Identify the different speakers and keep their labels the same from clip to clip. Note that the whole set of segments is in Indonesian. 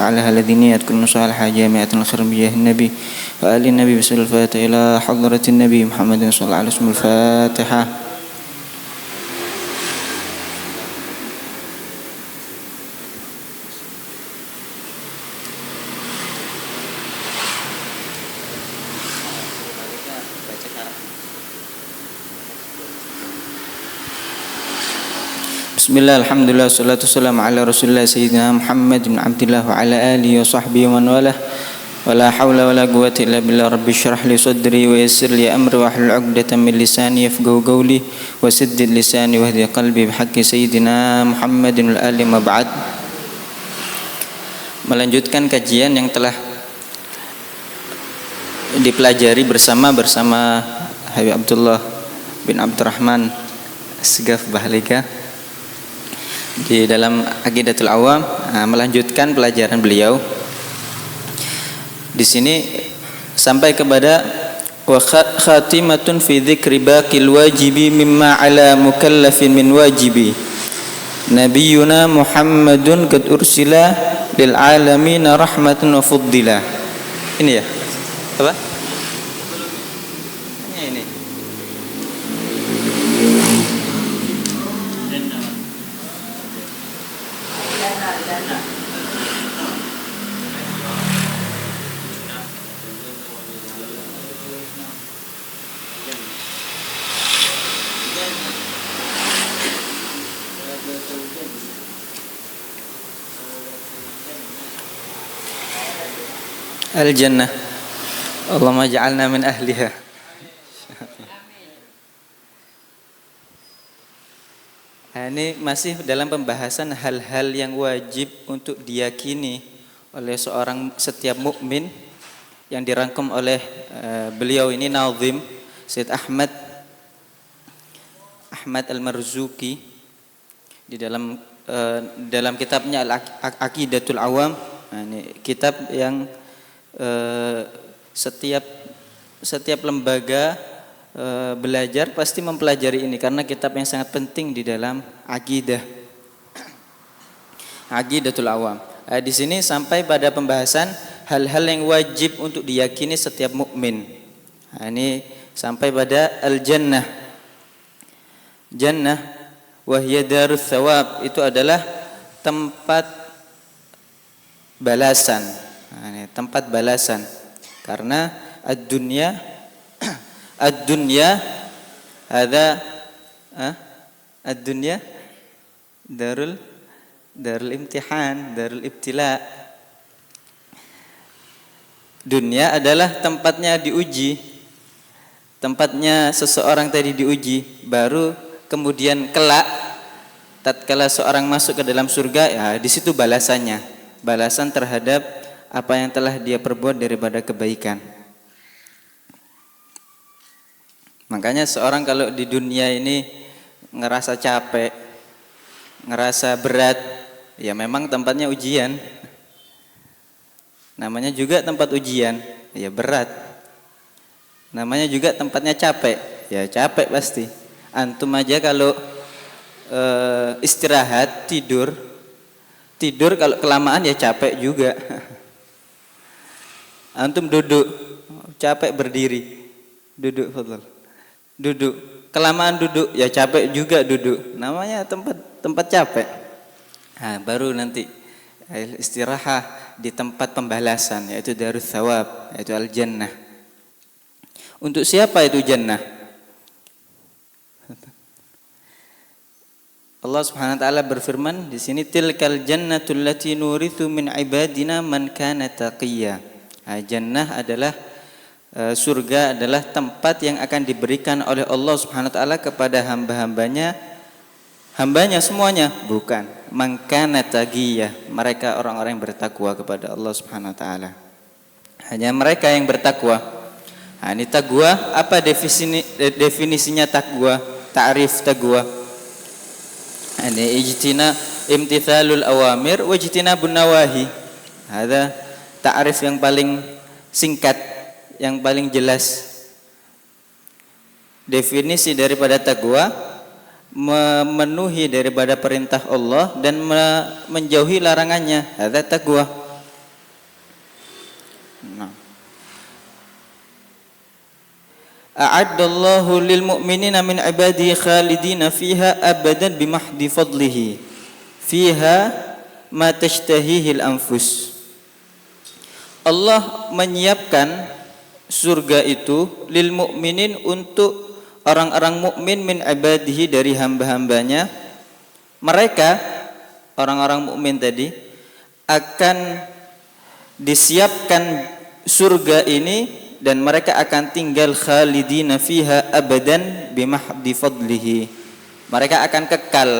Speaker 1: على الذي نيت كل صالحة جامعة الخير بجاه النبي وآل النبي بسم الفاتحة إلى حضرة النبي محمد صلى الله عليه وسلم الفاتحة. Bismillah, alhamdulillah, salatu wassalamu ala rasulillah sayyidina Muhammad bin Abdillah wa ala alihi wa sahbihi wa man walah. Wa la hawla wa la quwwata illa billah. Rabbi shrah li sadri wa yassir li amri wa hlul 'uqdatam min lisani yafqahu qawli wa saddid lisani wahdi qalbi bihaqqi sayyidina Muhammadin wal ali ma ba'd. Melanjutkan kajian yang telah dipelajari bersama Habib Abdullah bin Abdurrahman Asgaf Bahalika di dalam Aqidatul Awam, melanjutkan pelajaran beliau. Di sini sampai kepada wa khatimatun fi dzikri baqil wajibi mimma ala mukallafin min wajibi nabiyuna Muhammadun qad ursila lil alamin rahmatan wa fuddila. Ini ya. Apa? Ini. Al-Jannah. Allahumma ja'alna min ahliha. Ini masih dalam pembahasan hal-hal yang wajib untuk diyakini oleh seorang setiap mukmin yang dirangkum oleh beliau ini Nazim Syed Ahmad Al-Marzuki di dalam kitabnya Al-Aqidatul Awam. Ini kitab yang setiap lembaga belajar pasti mempelajari ini karena kitab yang sangat penting di dalam Aqidatul Awam. Di sini sampai pada pembahasan hal-hal yang wajib untuk diyakini setiap mukmin. Ini sampai pada al-jannah. Jannah wahya darus thawab, itu adalah tempat balasan. Tempat balasan, karena ad-dunya ada ad-dunya darul imtihan, darul ibtila. Dunia adalah tempatnya diuji, tempatnya seseorang tadi diuji, baru kemudian kelak tatkala seorang masuk ke dalam surga, ya di situ balasannya, balasan terhadap apa yang telah dia perbuat daripada kebaikan. Makanya seorang kalau di dunia ini ngerasa capek, ngerasa berat, ya memang tempatnya ujian. Namanya juga tempat ujian, ya berat. Namanya juga tempatnya capek, ya capek pasti. Antum aja kalau istirahat, tidur kalau kelamaan ya capek juga. Antum duduk, capek berdiri, duduk, duduk, kelamaan duduk, ya capek juga duduk. Namanya tempat capek. Baru nanti istirahat di tempat pembalasan, yaitu darus thawab, yaitu al-jannah. Untuk siapa itu jannah? Allah Subhanahu wa taala berfirman di sini, tilkal jannatul lati nurithu min ibadina man kana taqiyya. Jannah adalah surga, adalah tempat yang akan diberikan oleh Allah Subhanahu wa taala kepada hamba-hambanya semuanya, bukan man kana taqiyya, mereka orang-orang yang bertakwa kepada Allah Subhanahu wa taala. Hanya mereka yang bertakwa. Ini takwa, apa definisinya takwa? Ta'rif takwa. Ini imtithalul awamir wa ijtinabun nawahi. Ada ta'rif yang paling singkat, yang paling jelas. Definisi daripada takwa, memenuhi daripada perintah Allah dan menjauhi larangannya. Ada takwa. Nah. A'addallahu lil mu'minina min ibadihi khalidina fiha abadan bimahdi fadlihi fiha ma tashtahihil anfus. Allah menyiapkan surga itu lil mu'minin untuk orang-orang mukmin min ibadihi dari hamba-hambanya. Mereka orang-orang mukmin tadi akan disiapkan surga ini dan mereka akan tinggal khalidina fiha abadan bimahdi fadlihi. Mereka akan kekal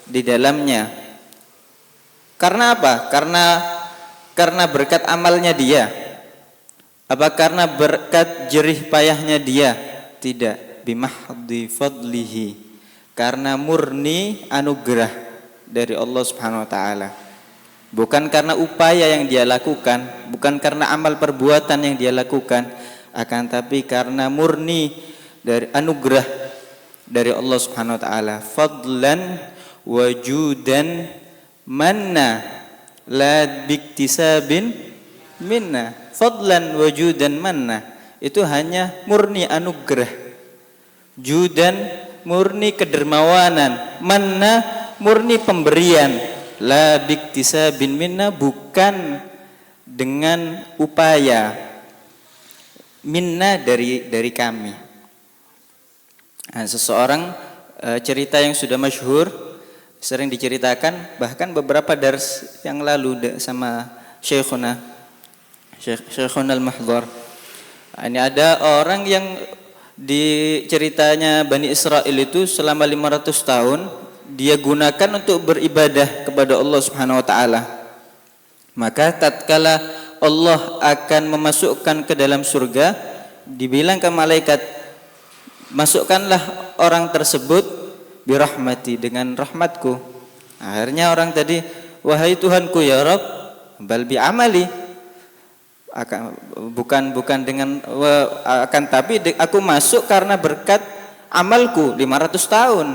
Speaker 1: di dalamnya. Karena apa? Karena berkat amalnya dia. Apa karena berkat jerih payahnya dia? Tidak. Bimahdi fadlihi, karena murni anugerah dari Allah Subhanahu wa taala. Bukan karena upaya yang dia lakukan, bukan karena amal perbuatan yang dia lakukan, akan tapi karena murni dari anugerah dari Allah Subhanahu wa taala. Fadlan wajudan manna la biktisabin minna. Fadlan wajudan manna itu hanya murni anugerah. Judan murni kedermawanan, manna murni pemberian, la biktisabin minna bukan dengan upaya, minna dari kami. Nah, seseorang cerita yang sudah masyhur sering diceritakan bahkan beberapa dars yang lalu sama Syekhuna Al-Mahdhar. Ini ada orang yang di ceritanya Bani Israel itu selama 500 tahun dia gunakan untuk beribadah kepada Allah Subhanahu wa taala. Maka tatkala Allah akan memasukkan ke dalam surga, dibilang ke malaikat, masukkanlah orang tersebut birahmati, dengan rahmatku. Akhirnya orang tadi, wahai Tuhanku ya Rabb, bal bi amali, bukan dengan akan tapi aku masuk karena berkat amalku 500 tahun.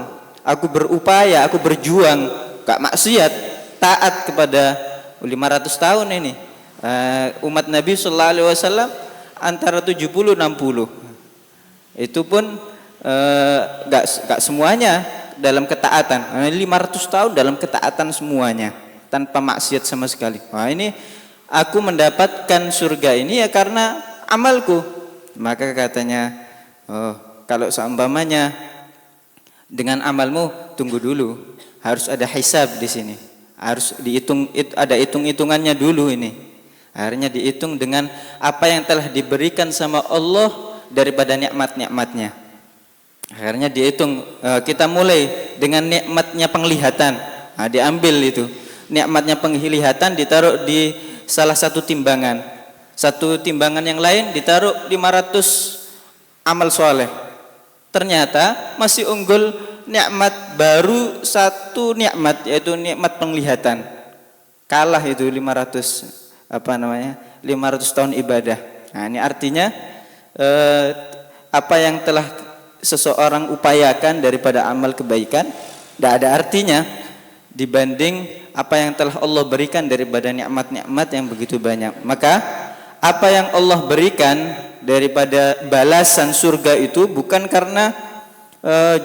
Speaker 1: Aku berupaya, aku berjuang, gak maksiat, taat kepada 500 tahun ini. Umat Nabi sallallahu alaihi wasallam antara 70-60. Itu pun gak semuanya dalam ketaatan. 500 tahun dalam ketaatan semuanya tanpa maksiat sama sekali. Nah, ini aku mendapatkan surga ini ya karena amalku. Maka katanya, oh, kalau seumpamanya dengan amalmu, tunggu dulu, harus ada hisab di sini, harus dihitung, ada hitung-hitungannya dulu ini. Akhirnya dihitung dengan apa yang telah diberikan sama Allah daripada nikmat-nikmatnya. Akhirnya dihitung, kita mulai dengan nikmatnya penglihatan. Nah, diambil itu nikmatnya penglihatan, ditaruh di salah satu timbangan. Satu timbangan yang lain ditaruh 500 amal soleh. Ternyata masih unggul nikmat baru satu nikmat, yaitu nikmat penglihatan. Kalah itu 500 tahun ibadah. Nah, ini artinya apa yang telah seseorang upayakan daripada amal kebaikan tidak ada artinya dibanding apa yang telah Allah berikan daripada nikmat-nikmat yang begitu banyak. Maka apa yang Allah berikan daripada balasan surga itu bukan karena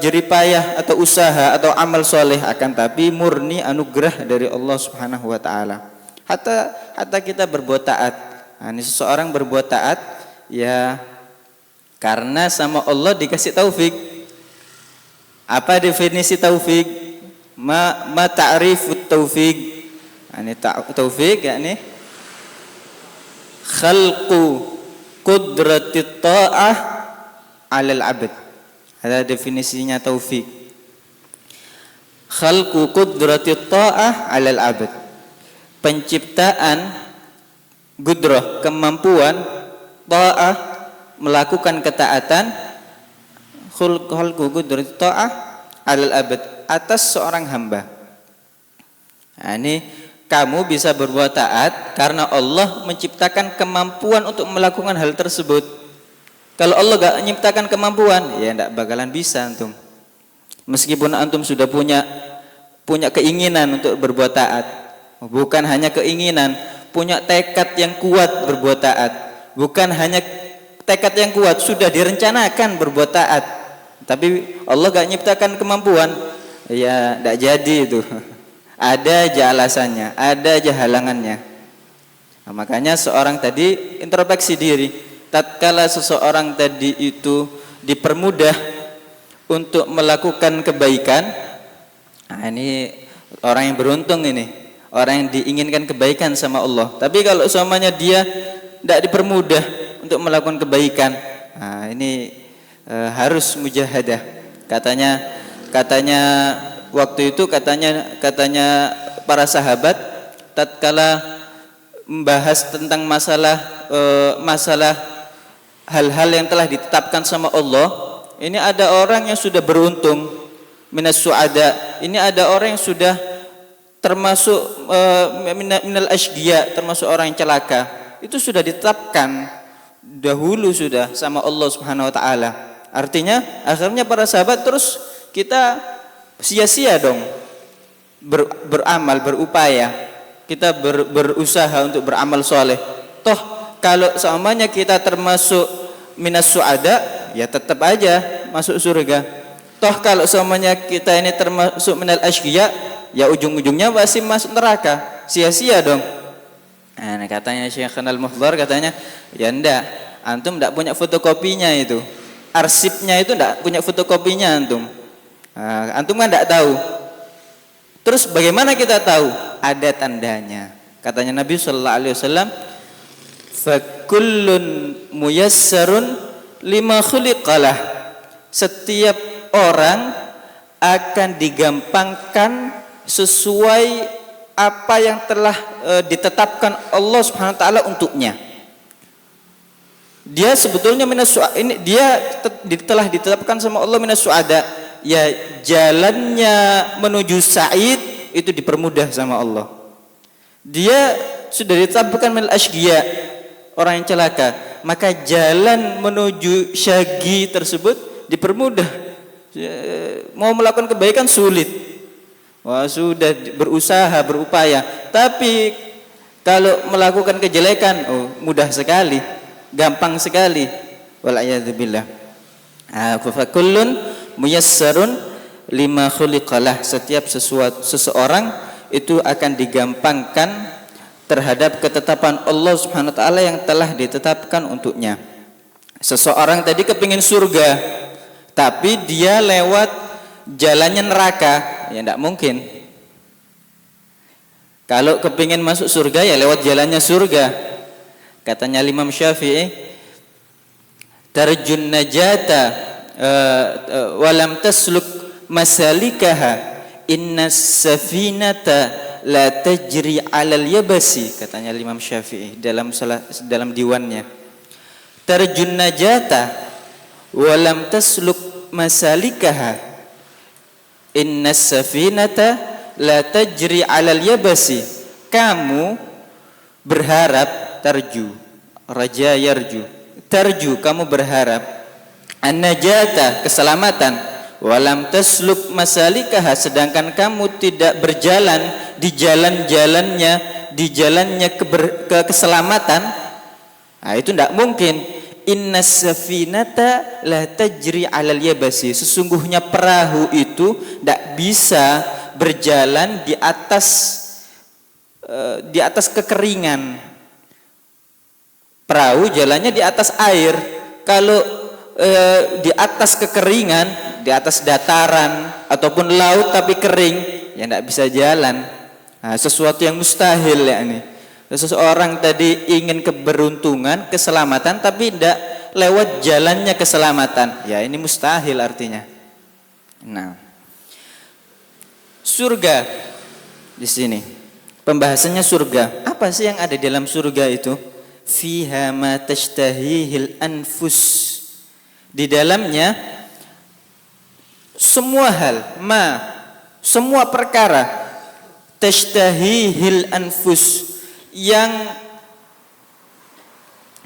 Speaker 1: jerih payah atau usaha atau amal soleh, akan tapi murni anugerah dari Allah Subhanahu wa taala. Hatta kita berbuat taat. Nah, ini seseorang berbuat taat ya karena sama Allah dikasih taufik. Apa definisi taufik? Ma ta'rifut taufik. Ini taufik yakni khalqu qudratit ta'ah 'alal 'abd. Ada definisinya taufik. Khalqu qudratit ta'ah 'alal 'abd. Penciptaan gudrah, kemampuan ta'ah, melakukan ketaatan, khalqu qudratit ta'ah 'alal 'abd, atas seorang hamba. Nah, ini kamu bisa berbuat taat karena Allah menciptakan kemampuan untuk melakukan hal tersebut. Kalau Allah gak menciptakan kemampuan, ya tidak bakalan bisa antum. Meskipun antum sudah punya keinginan untuk berbuat taat, bukan hanya keinginan, punya tekad yang kuat berbuat taat. Bukan hanya tekad yang kuat, sudah direncanakan berbuat taat, tapi Allah gak nyiptakan kemampuan, ya tidak jadi itu. Ada aja alasannya, ada aja halangannya. Nah, makanya seorang tadi introspeksi diri. Tatkala seseorang tadi itu dipermudah untuk melakukan kebaikan, nah ini orang yang beruntung ini, orang yang diinginkan kebaikan sama Allah. Tapi kalau semuanya dia tidak dipermudah untuk melakukan kebaikan, nah ini harus mujahadah. Katanya waktu itu katanya para sahabat tatkala membahas tentang masalah hal-hal yang telah ditetapkan sama Allah, ini ada orang yang sudah beruntung minas suada, ini ada orang yang sudah termasuk minal asqiya, termasuk orang yang celaka. Itu sudah ditetapkan dahulu sudah sama Allah Subhanahu wa taala. Artinya akhirnya para sahabat terus kita sia-sia dong beramal, berupaya. Kita berusaha untuk beramal soleh. Toh kalau semuanya kita termasuk minas suada, ya tetap aja masuk surga. Toh kalau semuanya kita ini termasuk minal asqiya, ya ujung-ujungnya pasti masuk neraka. Sia-sia dong. Nah, katanya Syekh Al-Muhdhar, katanya ya ndak, antum ndak punya fotokopinya itu. Arsipnya itu ndak punya fotokopinya antum. Nah, antum kan ndak tahu. Terus bagaimana kita tahu? Ada tandanya. Katanya Nabi sallallahu alaihi wasallam, fakullun muyassarun lima khuliqalah. Setiap orang akan digampangkan sesuai apa yang telah ditetapkan Allah Subhanahu wa taala untuknya. Dia sebetulnya minas suada, ini dia telah ditetapkan sama Allah minas suada. Ya jalannya menuju sa'id itu dipermudah sama Allah. Dia sudah ditetapkan minal asqiya, orang yang celaka, maka jalan menuju syagi tersebut dipermudah. Mau melakukan kebaikan sulit, wah sudah berusaha berupaya, tapi kalau melakukan kejelekan, oh mudah sekali, gampang sekali. Wal'iyadzubillah. Fa kullun muyassarun lima khuliqalah. Setiap seseorang itu akan digampangkan terhadap ketetapan Allah Subhanahu wa taala yang telah ditetapkan untuknya. Seseorang tadi kepingin surga, tapi dia lewat jalannya neraka, ya tidak mungkin. Kalau kepingin masuk surga ya lewat jalannya surga. Katanya Imam Syafi'i, tarjun najata walam tasluk masalikaha, inna safinata la tajri 'alal yabasi. Katanya Imam Syafi'i dalam diwannya, tarjun najata walam tasluk masalikaha, inna safinata la tajri 'alal yabasi. Kamu berharap, tarju, raja yarju, tarju kamu berharap, an-najata keselamatan, walam tasluk masalikaha sedangkan kamu tidak berjalan di jalan-jalannya, di jalannya ke keselamatan. Nah, itu tidak mungkin. Inna safinata la tajri 'alal yabasi. Sesungguhnya perahu itu tidak bisa berjalan di atas kekeringan. Perahu jalannya di atas air. Kalau di atas kekeringan, di atas dataran ataupun laut tapi kering, ya tidak bisa jalan. Nah, sesuatu yang mustahil ya ini. Seseorang tadi ingin keberuntungan, keselamatan, tapi tidak lewat jalannya keselamatan. Ya ini mustahil artinya. Nah, surga di sini. Pembahasannya surga. Apa sih yang ada di dalam surga itu? Fiha ma tashtahihil anfus. Di dalamnya semua hal, semua perkara, tashtahihil anfus, yang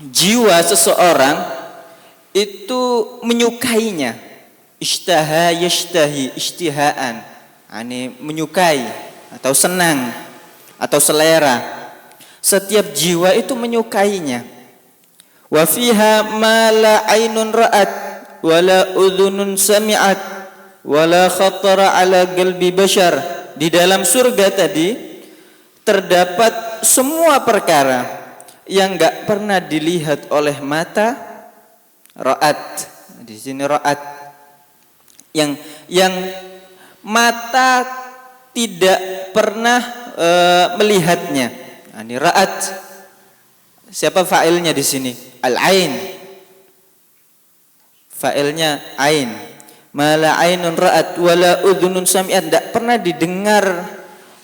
Speaker 1: jiwa seseorang itu menyukainya. Ishtaha yashtahi, ishtihaan, ini menyukai atau senang atau selera. Setiap jiwa itu menyukainya. Wa fiha ma la ainun ra'at wa la udhunun sami'at wa la khatara ala qalbi bashar. Di dalam surga tadi terdapat semua perkara yang enggak pernah dilihat oleh mata, ra'at. Di sini ra'at. Yang mata tidak pernah melihatnya. Ini ra'at. Siapa fa'ilnya di sini? Al-ain. Fa'ilnya ain. Mala ainun ra'at wala udhunun sami'at, tidak pernah didengar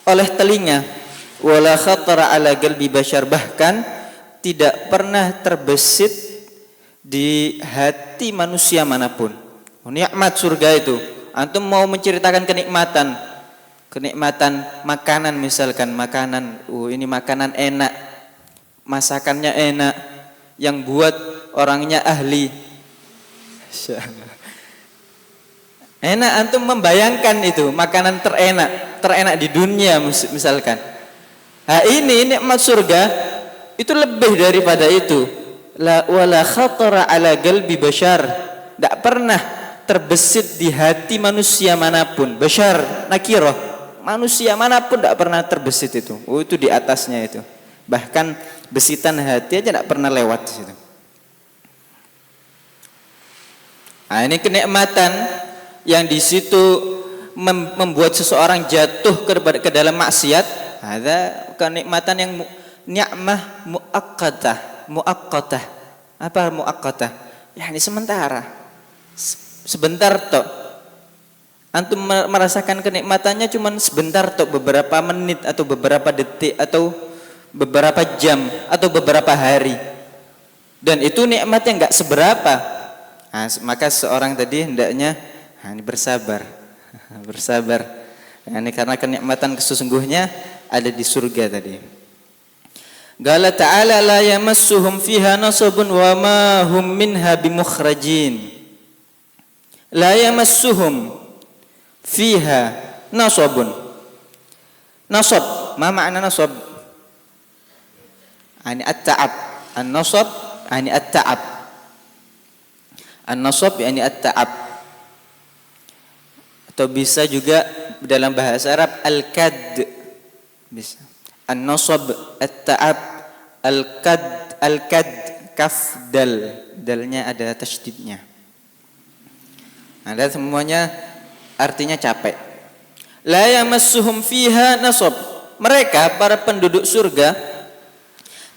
Speaker 1: oleh telinga. Wala khatara ala qalbi bashar, bahkan tidak pernah terbesit di hati manusia manapun. Nikmat surga itu. Antum mau menceritakan kenikmatan makanan, misalkan makanan, ini makanan enak, masakannya enak, yang buat orangnya ahli. Enak, antum membayangkan itu makanan terenak di dunia misalkan. Nah, ini nikmat surga itu lebih daripada itu. La wala khatara ala qalbi bashar, tidak pernah terbesit di hati manusia manapun. Bashar nakirah, manusia manapun tidak pernah terbesit itu. Itu di atasnya itu. Bahkan besitan hati aja tidak pernah lewat di situ. Nah, ini kenikmatan yang di situ membuat seseorang jatuh ke dalam maksiat. Ada kenikmatan yang ni'mah muaqqatah. Apa muaqqatah? Ya, ini sementara. Sebentar tok. Antum merasakan kenikmatannya cuman sebentar tok, beberapa menit atau beberapa detik atau beberapa jam atau beberapa hari. Dan itu nikmatnya enggak seberapa. Nah, maka seorang tadi hendaknya ini bersabar. Bersabar. Nah, ini karena kenikmatan sesungguhnya ada di surga tadi. Qala ta'ala la yamassuhum fiha nasabun wa ma hum minha bimukhrajin. La yamassuhum fiha nasabun. Nasab, ma makna nasab? Ani at-ta'ab. An-nasab ani at-ta'ab. An-nasab yani at-ta'ab. Atau bisa juga dalam bahasa Arab al-kad. Bisa. An-nasab, at-ta'ab, al-kad, kaf dal. Dalnya ada tasydidnya. Ada semuanya artinya capek. La yamassuhum fiha nasab. Mereka para penduduk surga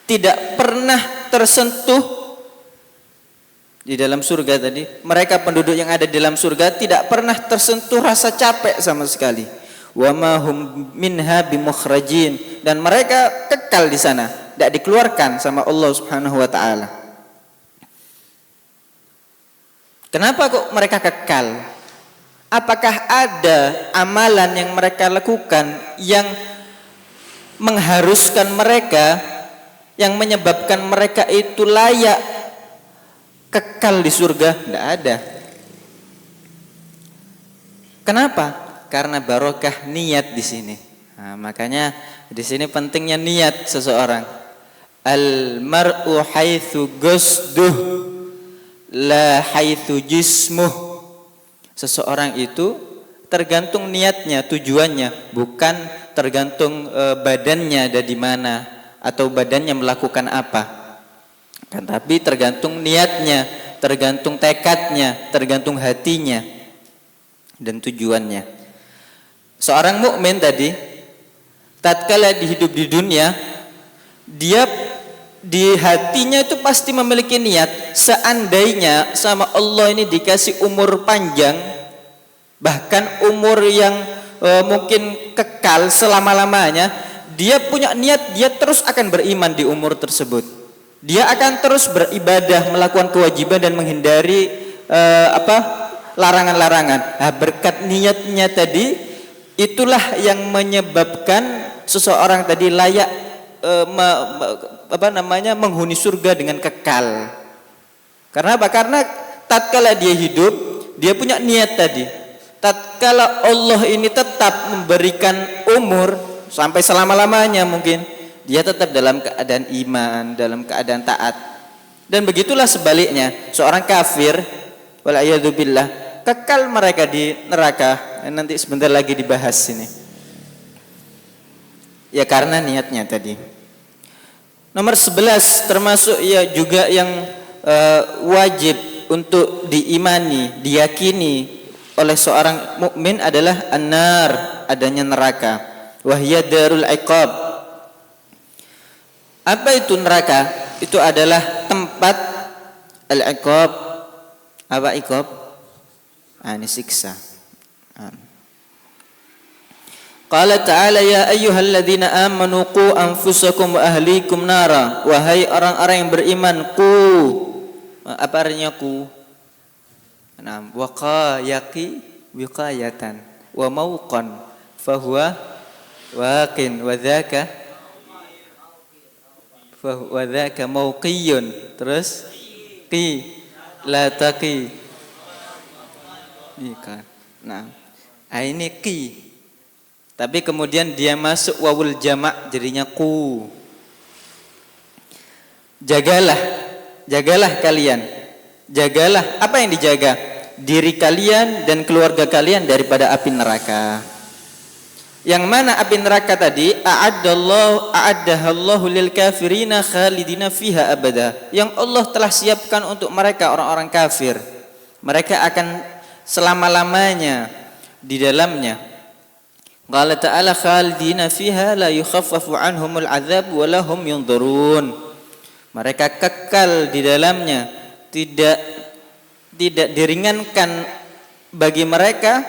Speaker 1: tidak pernah tersentuh di dalam surga tadi. Mereka penduduk yang ada di dalam surga tidak pernah tersentuh rasa capek sama sekali. Wa ma hum minha bimukhrajin, dan mereka kekal di sana, tidak dikeluarkan sama Allah Subhanahu wa taala. Kenapa kok mereka kekal? Apakah ada amalan yang mereka lakukan yang mengharuskan mereka, yang menyebabkan mereka itu layak kekal di surga? Tidak ada. Kenapa? Karena barokah niat di sini. Nah, makanya di sini pentingnya niat seseorang. Al mar'u haitsu qasduh la haitsu jismuh. Seseorang itu tergantung niatnya, tujuannya, bukan tergantung badannya ada di mana atau badannya melakukan apa. Kan tapi tergantung niatnya, tergantung tekadnya, tergantung hatinya dan tujuannya. Seorang mukmin tadi tatkala hidup di dunia, dia di hatinya itu pasti memiliki niat, seandainya sama Allah ini dikasih umur panjang, bahkan umur yang mungkin kekal selama-lamanya, dia punya niat, dia terus akan beriman di umur tersebut. Dia akan terus beribadah, melakukan kewajiban dan menghindari larangan-larangan. Nah, berkat niatnya tadi, itulah yang menyebabkan seseorang tadi layak menghuni surga dengan kekal. Karena apa? Karena tatkala dia hidup, dia punya niat tadi. Tatkala Allah ini tetap memberikan umur sampai selama-lamanya mungkin, dia tetap dalam keadaan iman, dalam keadaan taat. Dan begitulah sebaliknya, seorang kafir wal'iyadzubillah kekal mereka di neraka. Nanti sebentar lagi dibahas ini. Ya karena niatnya tadi. Nomor 11 termasuk ya juga yang wajib untuk diimani, diyakini oleh seorang mukmin adalah an-nar, adanya neraka. Wahya darul iqab. Apa itu neraka? Itu adalah tempat al-iqab. Apa iqab? Ini siksa. Qala ta'ala ya ayyuhalladzina amanu qu anfusakum wa ahlikum nara. Wahai orang-orang yang beriman, qu. Apa artinya qu? Waqayaqi wiqayatan wa mauqan fahuwa waqin wa dzaka mauqiyun. Terus qi la taqi. Nah, ini qi. Tapi kemudian dia masuk wawul jamak jadinya ku. Jagalah kalian. Jagalah, apa yang dijaga? Diri kalian dan keluarga kalian daripada api neraka. Yang mana api neraka tadi? A'addahallahu lil kafirina khalidina fiha abada. Yang Allah telah siapkan untuk mereka orang-orang kafir. Mereka akan selama-lamanya di dalamnya. Qala ta'ala khalidina fiha la yukhaffafu anhumul adzab wa lahum yunzarun. Mereka kekal di dalamnya, tidak diringankan bagi mereka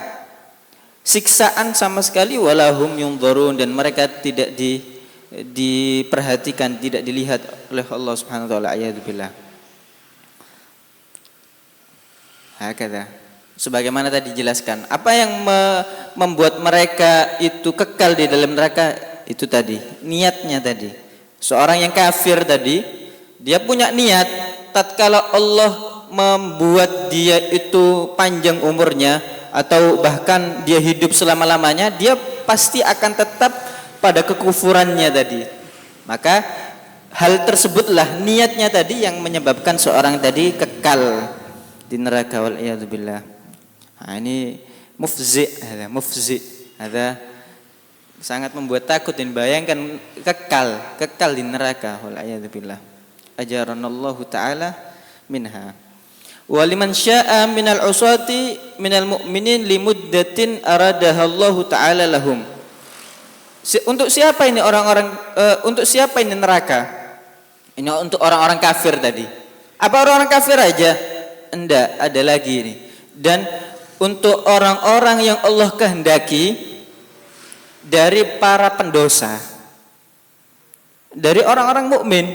Speaker 1: siksaan sama sekali, walahum yunzarun, dan mereka tidak diperhatikan, tidak dilihat oleh Allah Subhanahu wa taala. A'udzubillah. Hakadha. Sebagaimana tadi dijelaskan, apa yang membuat mereka itu kekal di dalam neraka itu tadi, niatnya tadi. Seorang yang kafir tadi, dia punya niat, tatkala Allah membuat dia itu panjang umurnya atau bahkan dia hidup selama-lamanya, dia pasti akan tetap pada kekufurannya tadi. Maka hal tersebutlah niatnya tadi yang menyebabkan seorang tadi kekal di neraka, wal iyad billah. Ini mufzi, ada sangat membuat takut dan bayangkan kekal di neraka, wal iyad billah. Ajaranallahu taala minha. Waliman syaa minal usati minal mu'minin limuddatin aradahallahu taala lahum. Untuk siapa ini orang-orang untuk siapa ini neraka? Ini untuk orang-orang kafir tadi. Apa orang-orang kafir aja? Enggak, ada lagi ini. Dan untuk orang-orang yang Allah kehendaki dari para pendosa, dari orang-orang mukmin.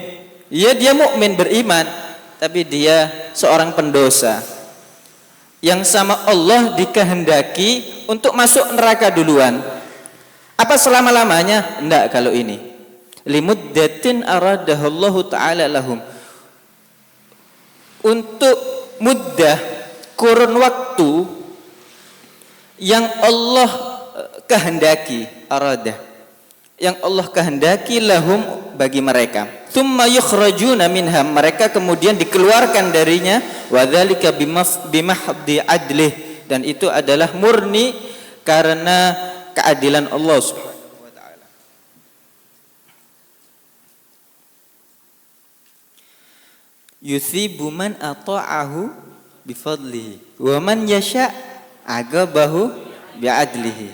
Speaker 1: Ya, dia mukmin beriman, tapi dia seorang pendosa yang sama Allah dikehendaki untuk masuk neraka duluan. Apa selama-lamanya? Enggak kalau ini. Limuddatin aradahallahu ta'ala lahum. Untuk muddah, kurun waktu yang Allah kehendaki, aradah, yang Allah kehendaki lahum bagi mereka. Tsumma yukhrajuna minha, mereka kemudian dikeluarkan darinya, wa dzalika bimahdi adlih, dan itu adalah murni karena keadilan Allah Subhanahu wa taala. Yuthibu man ata'ahu bifadlihi wa man yasha' agabahu bi'adlihi.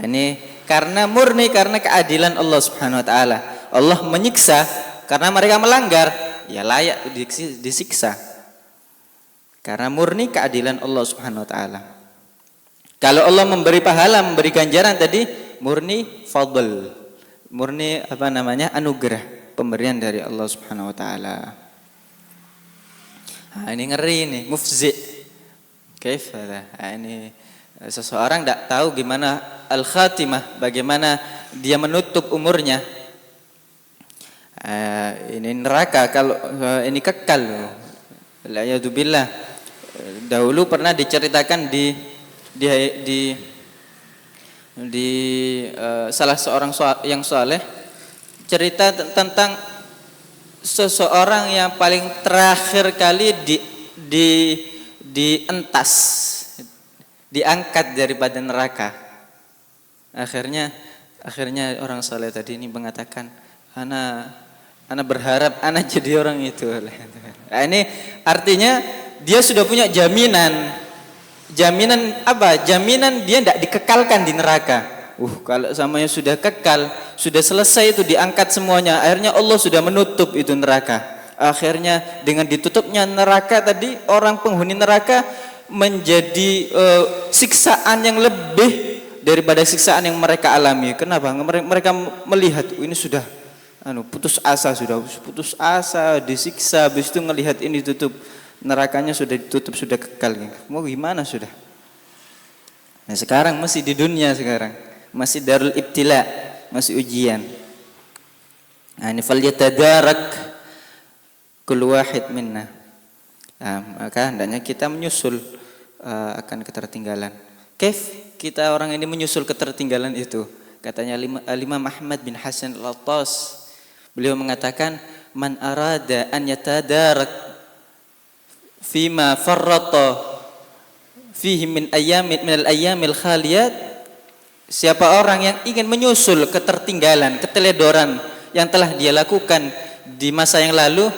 Speaker 1: Ini karena murni karena keadilan Allah Subhanahu wa taala. Allah menyiksa karena mereka melanggar, ya layak disiksa. Karena murni keadilan Allah Subhanahu wa taala. Kalau Allah memberi pahala, memberi ganjaran tadi murni fadl. Murni anugerah, pemberian dari Allah Subhanahu wa taala. Ini ngeri nih, mufzi. Kaif ada? Ini seseorang tidak tahu gimana al-khatimah, bagaimana dia menutup umurnya. Ini neraka kalau ini kekal. Alhamdulillah. Dahulu pernah diceritakan di salah seorang yang saleh, cerita tentang seseorang yang paling terakhir kali dientas, diangkat daripada neraka. Akhirnya orang saleh tadi ini mengatakan, ana berharap ana jadi orang itu. Nah, ini artinya dia sudah punya jaminan. Jaminan apa? Jaminan dia tidak dikekalkan di neraka. Kalau samanya sudah kekal, sudah selesai itu diangkat semuanya. Akhirnya Allah sudah menutup itu neraka. Akhirnya dengan ditutupnya neraka tadi, orang penghuni neraka menjadi siksaan yang lebih daripada siksaan yang mereka alami. Kenapa? Mereka melihat ini sudah putus asa, disiksa, habis itu ngelihat ini tutup, nerakanya sudah ditutup, sudah kekal. Mau gimana sudah? Nah, sekarang masih di dunia sekarang. Masih darul ibtila, masih ujian. Nah, ini falyatadarak kullu wahid minna. Maka hendaknya kita menyusul akan ketertinggalan. Kaif kita orang ini menyusul ketertinggalan itu? Katanya Imam Ahmad bin Hasan al-Attas, beliau mengatakan, man arada an yatadarak fima farrata fihi min al-ayyamil khaliyat. Siapa orang yang ingin menyusul ketertinggalan, keteledoran yang telah dia lakukan di masa yang lalu,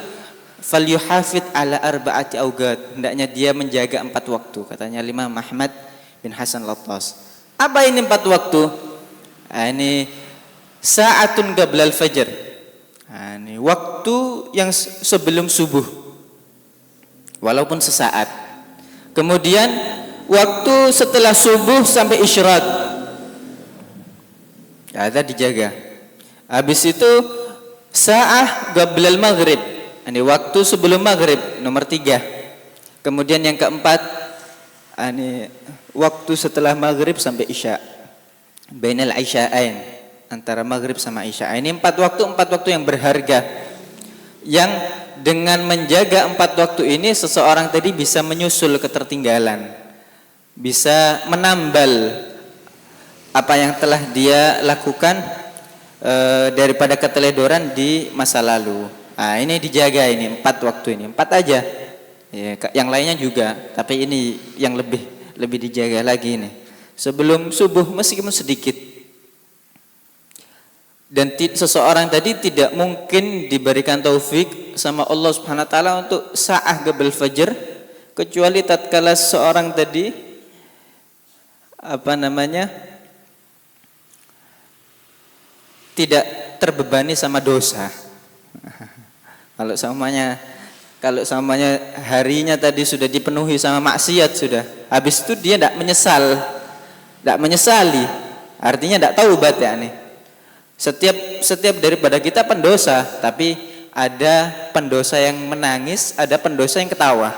Speaker 1: falyuhafid ala arba'ati awqat, hendaknya dia menjaga 4 waktu, katanya Imam Ahmad bin Hasan al-Attas. Apa ini 4 waktu? Ini sa'atun qablal fajr. Ini waktu yang sebelum subuh, walaupun sesaat. Kemudian waktu setelah subuh sampai isyraq, ada dijaga. Habis itu sa'ah qablal maghrib, ini waktu sebelum maghrib, nomor 3. Kemudian yang keempat, ini waktu setelah maghrib sampai isya, bainal isya'ain, antara maghrib sama isya. Ini 4 waktu yang berharga, yang dengan menjaga 4 waktu ini seseorang tadi bisa menyusul ketertinggalan, bisa menambal apa yang telah dia lakukan daripada keteledoran di masa lalu. Nah, ini dijaga, ini 4 waktu ini, 4 aja. Ya, yang lainnya juga, tapi ini yang lebih dijaga lagi ini. Sebelum subuh meskipun sedikit. Dan seseorang tadi tidak mungkin diberikan taufik sama Allah Subhanahu wa taala untuk sa'ah qabl fajr, kecuali tatkala seorang tadi tidak terbebani sama dosa. Kalau samanya harinya tadi sudah dipenuhi sama maksiat sudah, habis itu dia tidak menyesali, artinya tidak taubat ya nih. Setiap daripada kita pendosa, tapi ada pendosa yang menangis, ada pendosa yang ketawa.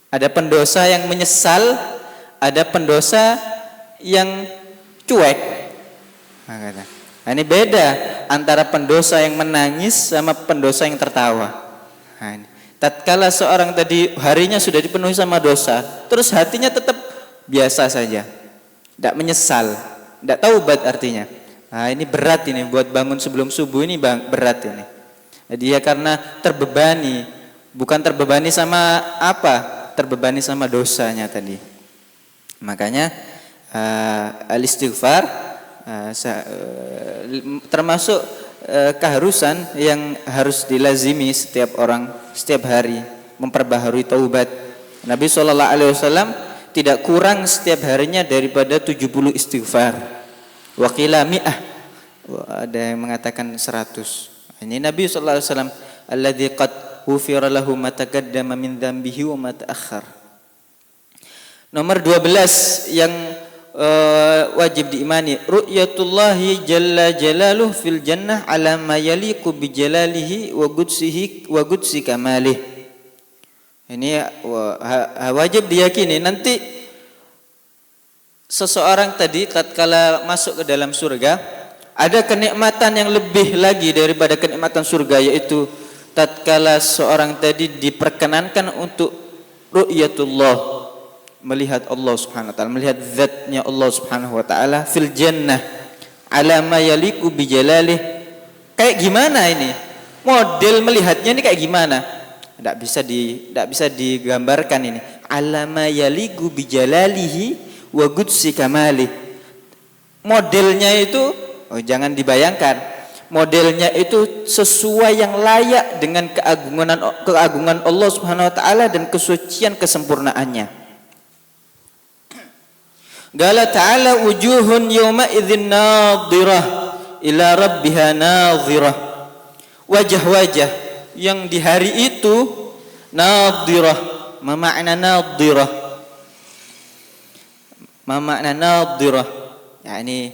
Speaker 1: Ada pendosa yang menyesal, ada pendosa yang cuek. Nah, ini beda antara pendosa yang menangis sama pendosa yang tertawa. Nah, tatkala seorang tadi harinya sudah dipenuhi sama dosa, terus hatinya tetap biasa saja, tidak menyesal, tidak taubat artinya. Nah, ini berat ini buat bangun sebelum subuh, ini berat ini. Dia karena terbebani, bukan terbebani sama apa, terbebani sama dosanya tadi. Makanya al-istighfar termasuk keharusan yang harus dilazimi setiap orang setiap hari, memperbaharui taubat. Nabi SAW tidak kurang setiap harinya daripada 70 istighfar. Wa qila mi'ah, ada yang mengatakan 100. Ini Nabi SAW, alladzi qad ghufira lahu ma taqaddama min dzambihi wa ma ta'akhkhar. Nomor 12 yang wajib diimani, ru'yatullahi jalla jalaluh fil jannah ala ma yaliqu bi jalalihi wa qudsi kamalih. Ini wajib diyakini nanti seseorang tadi tatkala masuk ke dalam surga ada kenikmatan yang lebih lagi daripada kenikmatan surga, yaitu tatkala seorang tadi diperkenankan untuk ru'yatullah, melihat Allah Subhanahu wa taala, melihat zatnya Allah Subhanahu wa taala fil jannah ala ma yaliqu bi jalalih. Kayak gimana ini? Model melihatnya ini kayak gimana? Tidak bisa digambarkan ini. Ala ma yaliqu bi jalalihi wa qudsi kamalih. Modelnya itu jangan dibayangkan. Modelnya itu sesuai yang layak dengan keagungan Allah Subhanahu wa taala dan kesucian kesempurnaannya. Qala ta'ala wujuhun yawma idzin nadhirah ila rabbiha nadhirah. Wajah-wajah yang di hari itu nadhirah. Ma makna nadhirah? Ma makna nadhirah? Yani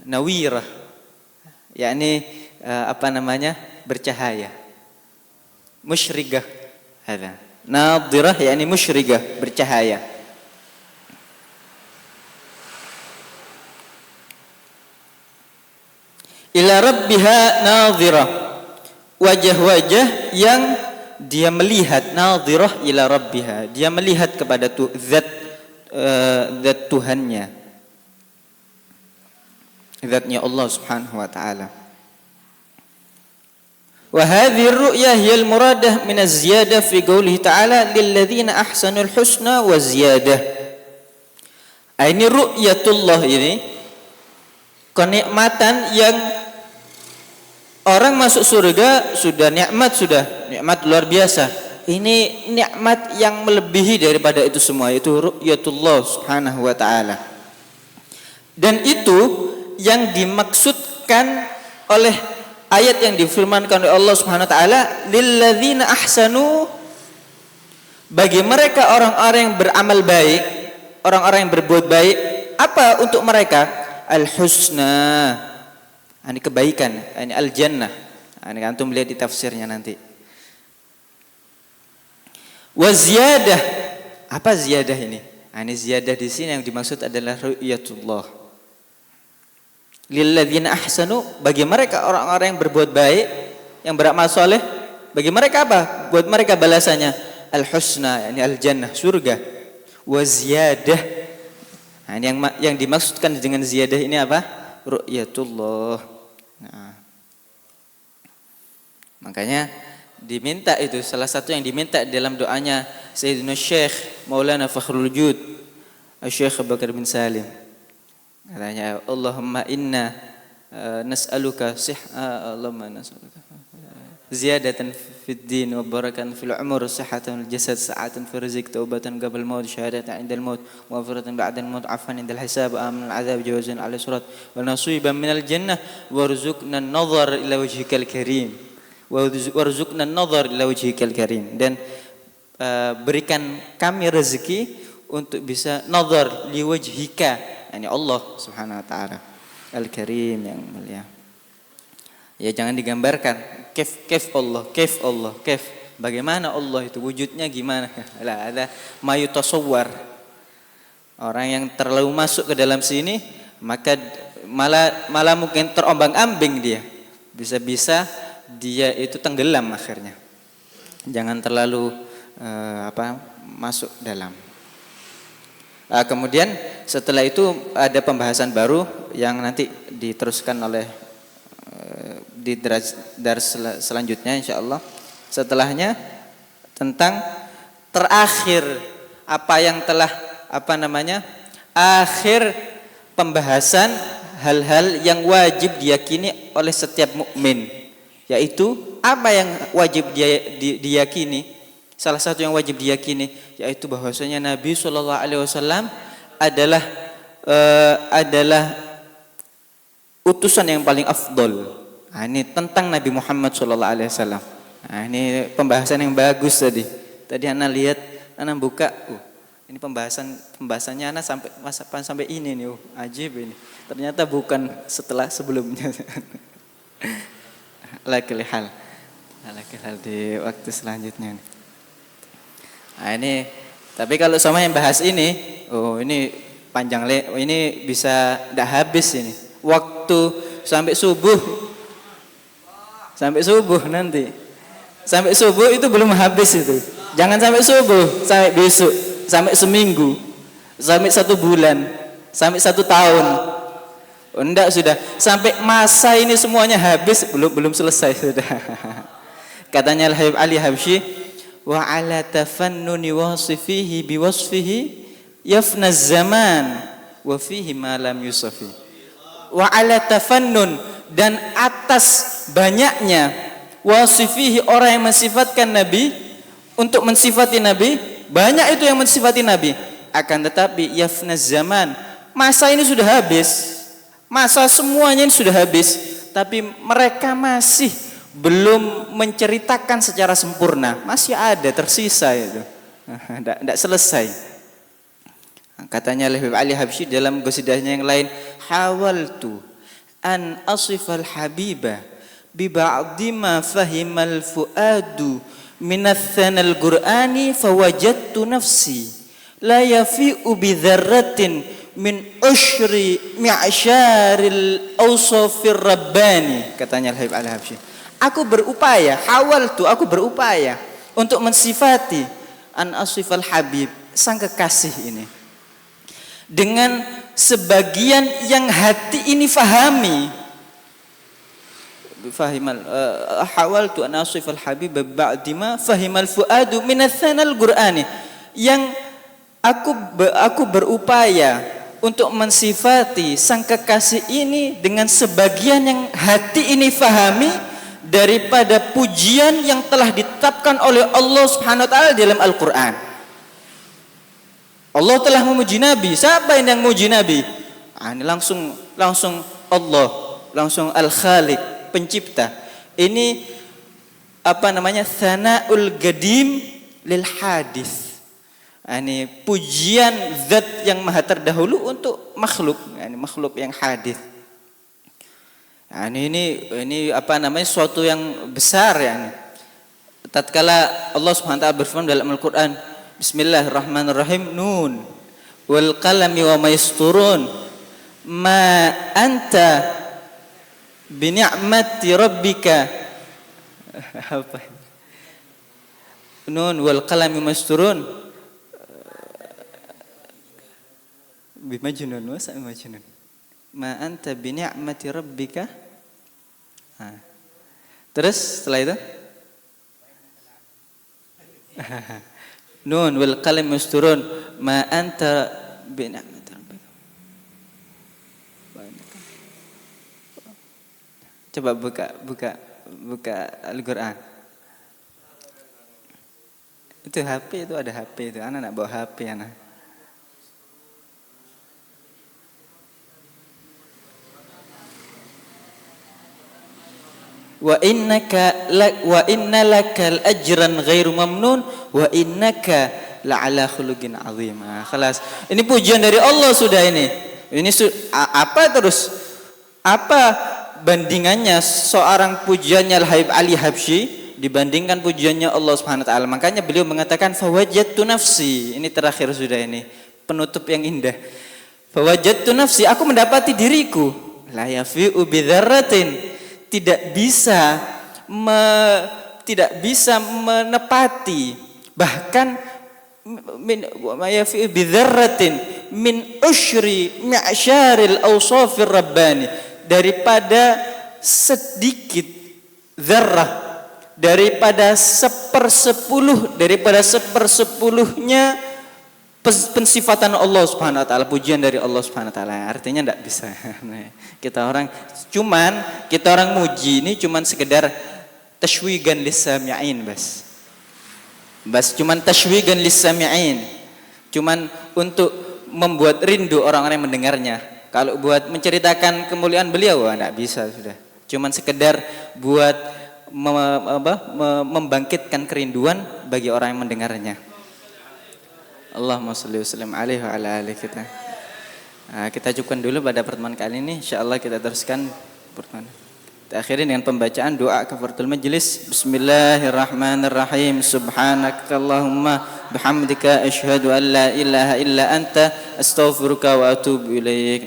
Speaker 1: nawirah. Yani bercahaya. Musyrigah. Hada. Nadhirah yani musyrigah, bercahaya. Ila rabbiha nadhirah. Wajah-wajah yang dia melihat, nadhirah ila rabbiha, dia melihat kepada zat Tuhannya, zatnya Allah Subhanahu wa taala. Wa hadhihi ar-ru'ya hiya al-muradah min az-ziyadah fi qoulihi ta'ala lil ladzina ahsanul husna wa ziyadah. Ini ru'yatullah, ini kenikmatan yang orang masuk surga sudah nikmat luar biasa. Ini nikmat yang melebihi daripada itu semua, itu ru'yatullah Subhanahu wa taala. Dan itu yang dimaksudkan oleh ayat yang difirmankan oleh Allah Subhanahu wa taala, lilladzina ahsanu, bagi mereka orang-orang yang beramal baik, orang-orang yang berbuat baik. Apa untuk mereka? Al-husna, ini kebaikan, ini al-jannah. Ini antum lihat di tafsirnya nanti. Wa ziyadah, apa ziyadah ini? Ini ziyadah di sini yang dimaksud adalah ru'yatullah. Lilladzina ahsanu, bagi mereka orang-orang yang berbuat baik, yang beramal soleh, bagi mereka apa? Buat mereka balasannya al-husna, yani al-jannah, surga. Wa ziyadah, ini yang dimaksudkan dengan ziyadah ini apa? Ru'yatullah. Nah, makanya diminta itu, salah satu yang diminta dalam doanya Sayyidina Syekh Maulana Fakhrul Wujud Syekh Abu Bakar bin Salim, katanya Allahumma inna nas'aluka Allahumma nas'aluka ziyadatan fid din wa barakan fil umur sihhatan fil jasad sa'atan fil rizq taubatan qabla al maut syahadatan 'inda al maut maghfiratan ba'da al maut afan 'inda al hisab amin al 'adzab jawazan 'ala surat wa nasiban min al jannah warzuqna an-nazar ila wajhikal karim warzuqna an-nazar ila wajhikal karim, dan berikan kami rezeki untuk bisa nazar li wajhika, yani Allah Subhanahu wa taala al-karim, yang mulia. Ya jangan digambarkan kef Allah, bagaimana Allah itu wujudnya gimana? Lah ada mayutasawwar. Orang yang terlalu masuk ke dalam sini maka malah mungkin terombang-ambing dia. Bisa-bisa dia itu tenggelam akhirnya. Jangan terlalu masuk dalam. Kemudian setelah itu ada pembahasan baru yang nanti diteruskan oleh di dars selanjutnya insyaallah. Setelahnya tentang terakhir apa yang telah akhir pembahasan hal-hal yang wajib diyakini oleh setiap mukmin, yaitu apa yang wajib diyakini. Salah satu yang wajib diyakini yaitu bahwasanya Nabi Shallallahu Alaihi Wasallam adalah utusan yang paling afdol. Ini tentang Nabi Muhammad Shallallahu Alaihi Wasallam. Ini pembahasan yang bagus tadi. Tadi ana lihat, ana buka, ini pembahasannya ana sampai ini nih, ajib ini. Ternyata bukan sebelumnya. Lakil hal di waktu selanjutnya. Ini tapi kalau sama yang bahas ini, ini panjang ini bisa tidak habis ini. Waktu sampai subuh nanti. Sampai subuh itu belum habis itu. Jangan sampai subuh, sampai besok, sampai seminggu, sampai 1 bulan, sampai 1 tahun. Enggak, sudah sampai masa ini semuanya habis, belum selesai sudah. Katanya Al-Habib Ali Habsyi, wa ala tafannuni wasifihi biwasfihi yafna zaman wa fihi ma lam yusafi. Wa ala tafannun, dan atas banyaknya wasifihi, orang yang mensifatkan Nabi, untuk mensifati Nabi, banyak itu yang mensifati Nabi, akan tetapi yafna zaman, masa ini sudah habis, masa semuanya ini sudah habis, tapi mereka masih belum menceritakan secara sempurna, masih ada tersisa itu, tidak selesai. Katanya Habib Ali Habsyi dalam qasidahnya yang lain, hawaltu an asifal habiba bi ba'di ma fahimal fuadu minats thanal qur'ani fawajadtu nafsi la yafi'u bi dzarratin min usyri mi'syaril awsafir rabbani. Katanya Habib Ali Habsyi, aku berupaya, aku berupaya untuk mensifati an asifal habib, sang kekasih ini, dengan sebagian yang hati ini fahami. Fahimal hawaltu an asifal habib ba'di ma fahimal fuadu min athanal qur'ani, yang aku berupaya untuk mensifati sang kekasih ini dengan sebagian yang hati ini fahami daripada pujian yang telah ditetapkan oleh Allah Subhanahu wa taala dalam Al-Qur'an. Allah telah memuji Nabi. Siapa yang memuji Nabi? Ini langsung Allah, langsung Al-Khaliq, pencipta. Ini apa namanya? Tsana'ul qadim lil hadis. Ini pujian zat yang maha terdahulu untuk makhluk, ini makhluk yang hadis. Ini apa namanya, suatu yang besar ya. Tatkala Allah Subhanahu wa taala berfirman dalam Al-Qur'an, Bismillahirrahmanirrahim, Nun wal qalami wa ma yasturun ma anta bi ni'mati rabbika apa? Nun wal qalami wa ma yasturun bi majnun wa sa majnun ma anta bi ni'mati rabbika. Terus setelah itu Nun wal qalam yasturun ma anta bi ni'mati rabbika. Coba buka Al-Qur'an. Itu HP, itu ada HP itu. Anak nak bawa HP anak. Wa inna lakal ajran ghairu mamnun wa innaka la'ala khuluqin azim. Khalas. Ini pujian dari Allah sudah ini. Apa terus? Apa bandingannya seorang pujiannya Al-Habib Ali Habsyi dibandingkan pujiannya Allah Subhanahu wa taala? Makanya beliau mengatakan fawajadtu nafsi. Ini terakhir sudah ini. Penutup yang indah. Fawajadtu nafsi, aku mendapati diriku la yafi'u bidzarratin, tidak bisa menepati, bahkan yafi'u bidzarratin min usyri mi'syaril awsafir rabbani, daripada sedikit zarrah, daripada sepersepuluhnya pensifatan Allah Subhanahu wa taala, pujian dari Allah Subhanahu wa taala. Artinya enggak bisa. Kita orang muji ini cuman sekedar tashwigan lis-sami'in bas cuman tashwigan lis-sami'in, cuman untuk membuat rindu orang-orang yang mendengarnya. Kalau buat menceritakan kemuliaan beliau enggak bisa sudah. Cuman sekedar buat membangkitkan kerinduan bagi orang yang mendengarnya. Allahumma sholli wa sallim alaihi wa ala alihi kita. Kita cukupkan dulu pada pertemuan kali ini. Insyaallah kita teruskan pertemuan. Kita akhiri dengan pembacaan doa kafaratul majlis. Bismillahirrahmanirrahim. Subhanakallahumma bihamdika asyhadu an la ilaha illa anta astaghfiruka wa atubu ilaik.